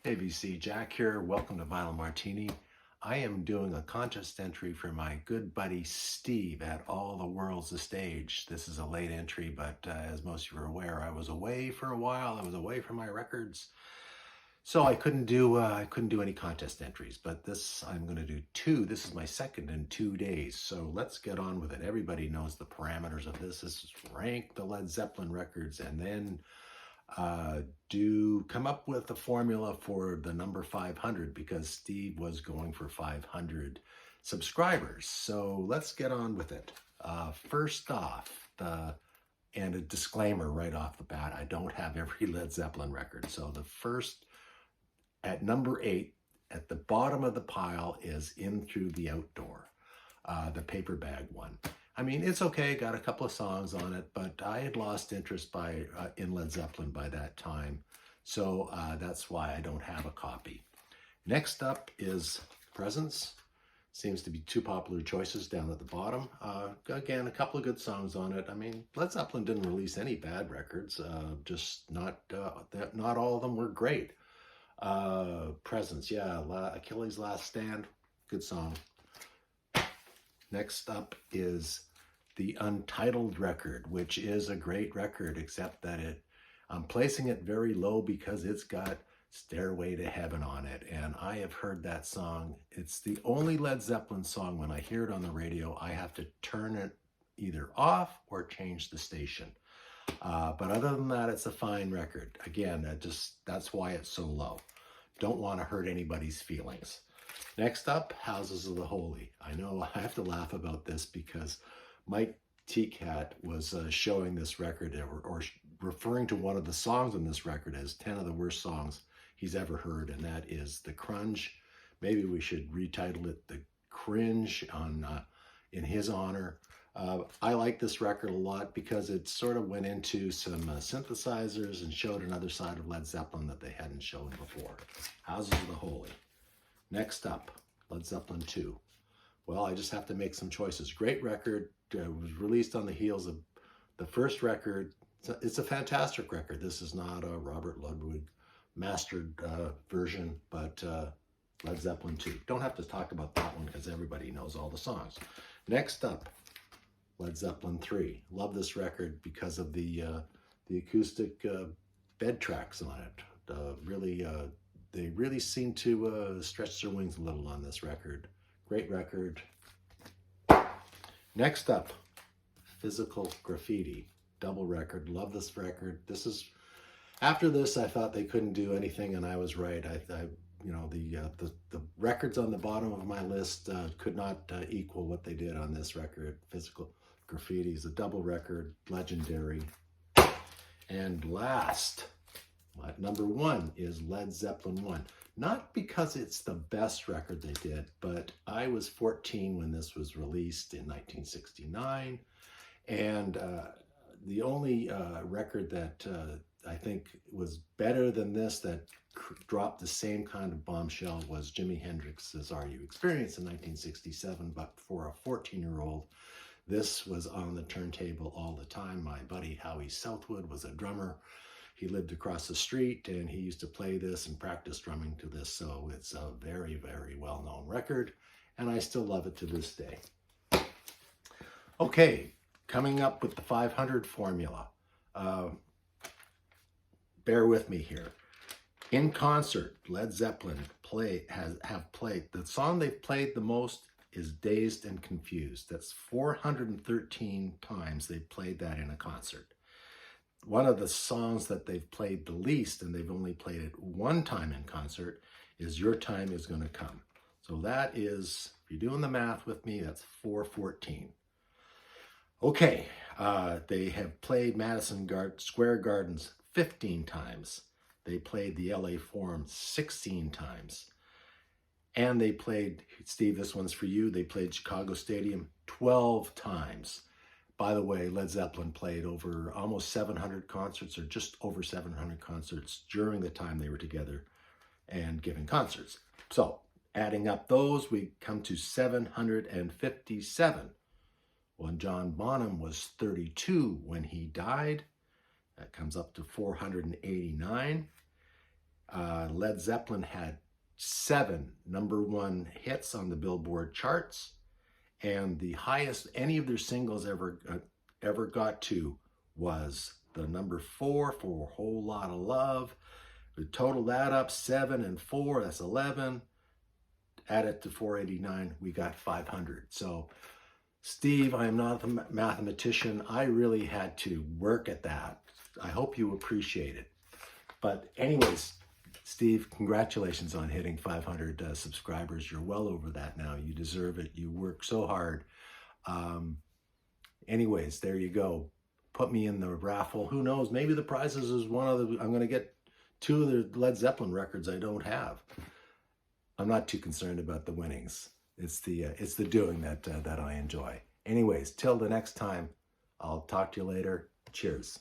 Hey VC, Jack here. Welcome to Vinyl Martini. I am doing a contest entry for my good buddy Steve at All the World's a Stage. This is a late entry, but as most of you are aware, I was away for a while. I was away from my records, so I couldn't do any contest entries. But this I'm going to do two. This is my second in 2 days. So let's get on with it. Everybody knows the parameters of this. This is rank the Led Zeppelin records, and then do come up with a formula for the number 500 because Steve was going for 500 subscribers. So let's get on with it. First off, and a disclaimer right off the bat, I don't have every Led Zeppelin record. So the first, at number 8, at the bottom of the pile is In Through the Outdoor, the paper bag one. I mean, it's okay, got a couple of songs on it, but I had lost interest in Led Zeppelin by that time, so that's why I don't have a copy. Next up is Presence. Seems to be two popular choices down at the bottom. Again, a couple of good songs on it. I mean, Led Zeppelin didn't release any bad records, just not all of them were great. Presence, yeah, Achilles' Last Stand, good song. Next up is the Untitled record, which is a great record, except that I'm placing it very low because it's got Stairway to Heaven on it. And I have heard that song. It's the only Led Zeppelin song when I hear it on the radio, I have to turn it either off or change the station. But other than that, it's a fine record. Again, that's why it's so low. Don't want to hurt anybody's feelings. Next up, Houses of the Holy. I know I have to laugh about this because Mike T-Cat was showing this record or referring to one of the songs on this record as 10 of the worst songs he's ever heard, and that is The Crunge. Maybe we should retitle it The Cringe in his honor. I like this record a lot because it sort of went into some synthesizers and showed another side of Led Zeppelin that they hadn't shown before. Houses of the Holy. Next up, Led Zeppelin 2. Well, I just have to make some choices. Great record. Was released on the heels of the first record. It's a fantastic record. This is not a Robert Ludwig mastered version, but Led Zeppelin 2. Don't have to talk about that one because everybody knows all the songs. Next up, Led Zeppelin 3. Love this record because of the acoustic bed tracks on it. They really seem to stretch their wings a little on this record. Great record. Next up, Physical Graffiti. Double record. Love this record. After this, I thought they couldn't do anything, and I was right. The records on the bottom of my list could not equal what they did on this record. Physical Graffiti is a double record, legendary. And last, number 1 is Led Zeppelin 1. Not because it's the best record they did, but I was 14 when this was released in 1969. And the only record that I think was better than this that dropped the same kind of bombshell was Jimi Hendrix's Are You Experienced in 1967. But for a 14-year-old, this was on the turntable all the time. My buddy Howie Southwood was a drummer. He lived across the street and he used to play this and practice drumming to this. So it's a very, very well-known record and I still love it to this day. Okay, coming up with the 500 formula. Bear with me here. In concert, Led Zeppelin have played. The song they've played the most is Dazed and Confused. That's 413 times they've played that in a concert. One of the songs that they've played the least, and they've only played it one time in concert, is Your Time Is Gonna Come. So that is, if you're doing the math with me, that's 414. Okay, they have played Madison Square Gardens 15 times. They played the LA Forum 16 times. And they played, Steve, this one's for you, they played Chicago Stadium 12 times. By the way, Led Zeppelin played over almost 700 concerts, or just over 700 concerts during the time they were together and giving concerts. So adding up those, we come to 757. When John Bonham was 32 when he died, that comes up to 489. Led Zeppelin had 7 #1 hits on the Billboard charts, and the highest any of their singles ever got to was the #4 for A Whole Lot of Love. We total that up, 7 and 4, that's 11. Add it to 489, we got 500. So, Steve, I am not a mathematician. I really had to work at that. I hope you appreciate it. But anyways, Steve, congratulations on hitting 500 subscribers. You're well over that now. You deserve it. You work so hard. Anyways, there you go. Put me in the raffle. Who knows? Maybe the prizes is one of the, I'm going to get 2 of the Led Zeppelin records I don't have. I'm not too concerned about the winnings. It's the doing that I enjoy. Anyways, till the next time, I'll talk to you later. Cheers.